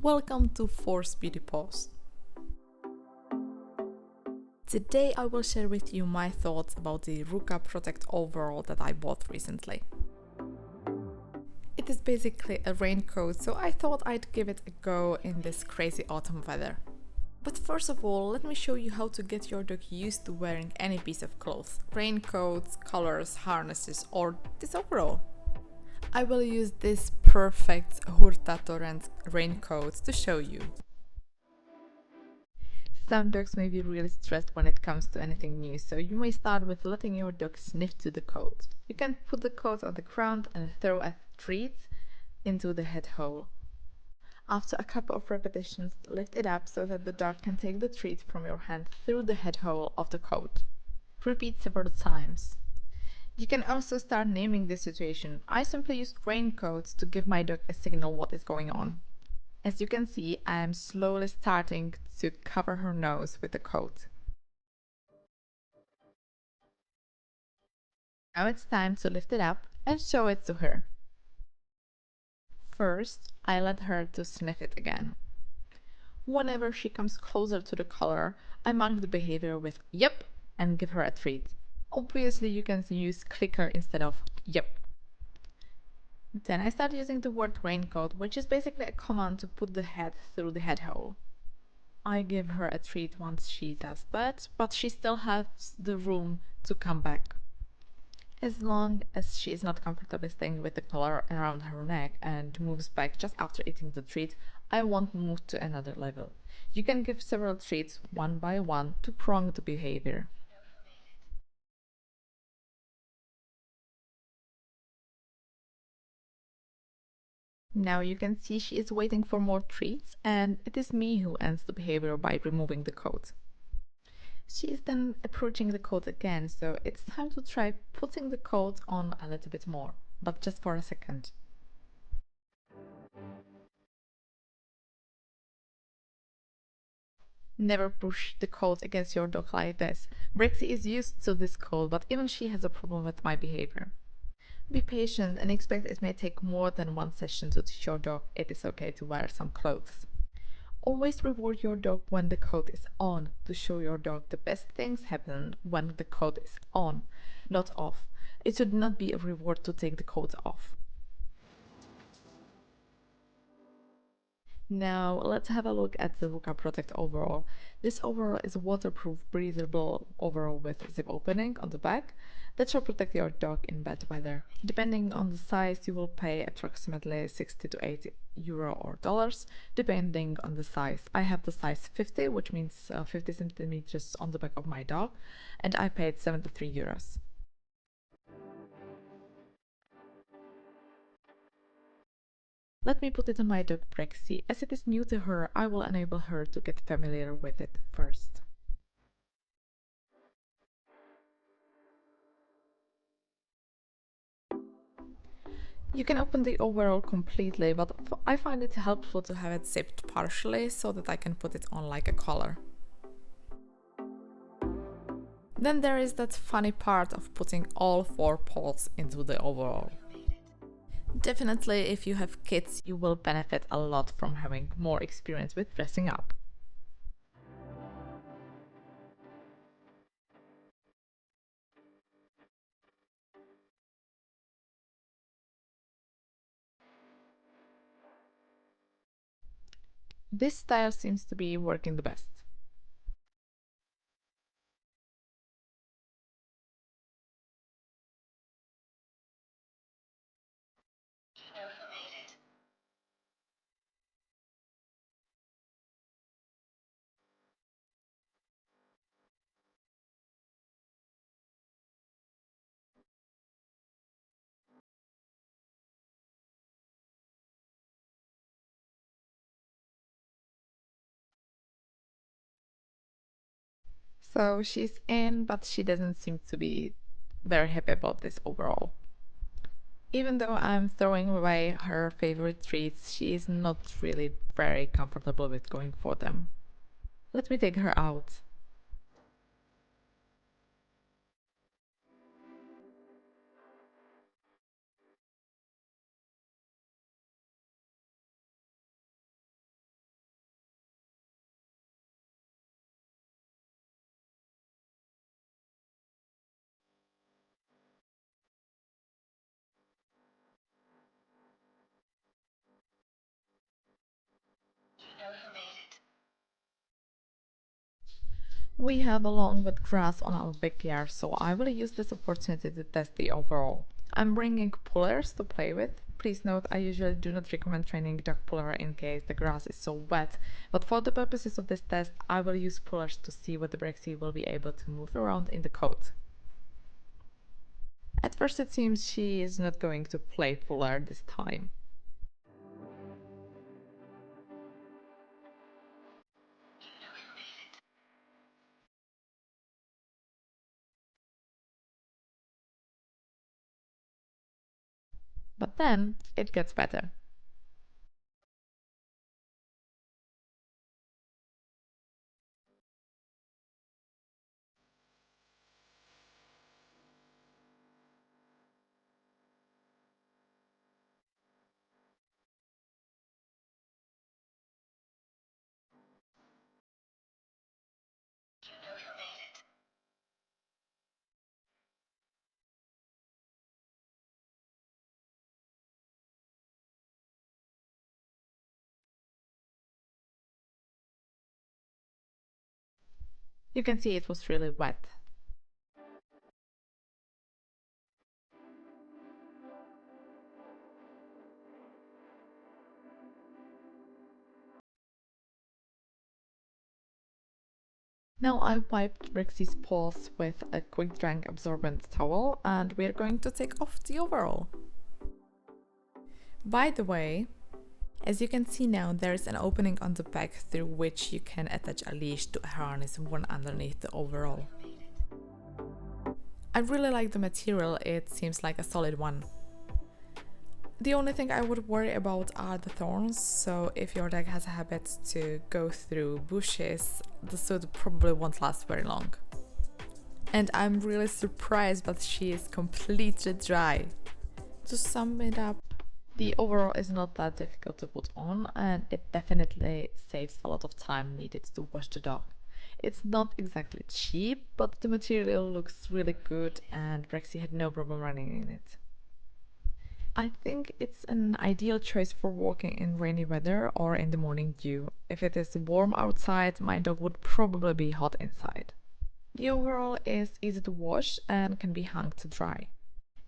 Welcome to 4 Speedy Paws. Today I will share with you my thoughts about the Rukka Protect Overall that I bought recently. It is basically a raincoat, so I thought I'd give it a go in this crazy autumn weather. But first of all, let me show you how to get your dog used to wearing any piece of clothes: raincoats, collars, harnesses, or this overall. I will use this perfect Hurta Torrent raincoat to show you. Some dogs may be really stressed when it comes to anything new, so you may start with letting your dog sniff to the coat. You can put the coat on the ground and throw a treat into the head hole. After a couple of repetitions, lift it up so that the dog can take the treat from your hand through the head hole of the coat. Repeat several times. You can also start naming the situation. I simply use raincoats to give my dog a signal what is going on. As you can see, I am slowly starting to cover her nose with the coat. Now it's time to lift it up and show it to her. First, I let her to sniff it again. Whenever she comes closer to the collar, I mark the behavior with "yep" and give her a treat. Obviously, you can use clicker instead of "yep." Then I start using the word raincoat, which is basically a command to put the head through the head hole. I give her a treat once she does that, but she still has the room to come back. As long as she is not comfortable staying with the collar around her neck and moves back just after eating the treat, I won't move to another level. You can give several treats one by one to prolong the behavior. Now you can see she is waiting for more treats, and it is me who ends the behavior by removing the coat. She is then approaching the coat again, so it's time to try putting the coat on a little bit more, but just for a second. Never push the coat against your dog like this. Brexie is used to this coat, but even she has a problem with my behavior. Be patient and expect it may take more than one session to teach your dog it is okay to wear some clothes. Always reward your dog when the coat is on to show your dog the best things happen when the coat is on, not off. It should not be a reward to take the coat off. Now let's have a look at the Rukka Protect Overall. This overall is a waterproof, breathable overall with a zip opening on the back that shall protect your dog in bad weather. Depending on the size, you will pay approximately 60 to 80 euro or dollars, depending on the size. I have the size 50, which means 50 centimeters on the back of my dog, and I paid 73 euros. Let me put it on my dog Brexie. As it is new to her, I will enable her to get familiar with it first. You can open the overall completely, but I find it helpful to have it zipped partially so that I can put it on like a collar. Then there is that funny part of putting all 4 paws into the overall. Definitely, if you have kids, you will benefit a lot from having more experience with dressing up. This style seems to be working the best. So she's in, but she doesn't seem to be very happy about this overall. Even though I'm throwing away her favorite treats, she is not really very comfortable with going for them. Let me take her out. We have a lawn with grass on our backyard, so I will use this opportunity to test the overall. I'm bringing pullers to play with. Please note I usually do not recommend training dog puller in case the grass is so wet, but for the purposes of this test I will use pullers to see what the Brexie will be able to move around in the coat. At first it seems she is not going to play puller this time. But then it gets better. You can see it was really wet. Now I wiped Brexie's paws with a quick drying absorbent towel and we're going to take off the overall. By the way, as you can see now, there is an opening on the back through which you can attach a leash to a harness worn underneath the overall. I really like the material, it seems like a solid one. The only thing I would worry about are the thorns, so if your dog has a habit to go through bushes, the suit probably won't last very long. And I'm really surprised that she is completely dry. To sum it up, the overall is not that difficult to put on and it definitely saves a lot of time needed to wash the dog. It's not exactly cheap, but the material looks really good and Brexie had no problem running in it. I think it's an ideal choice for walking in rainy weather or in the morning dew. If it is warm outside, my dog would probably be hot inside. The overall is easy to wash and can be hung to dry.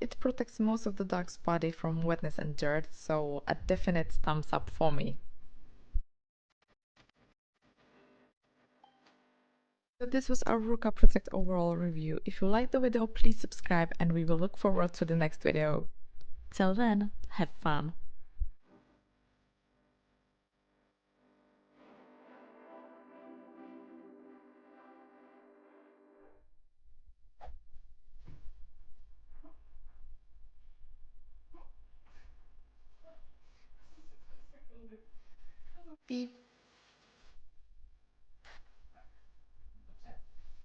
It protects most of the dog's body from wetness and dirt, so a definite thumbs up for me. So this was our Rukka Protect Overall review. If you liked the video, please subscribe and we will look forward to the next video. Till then, have fun! Beep.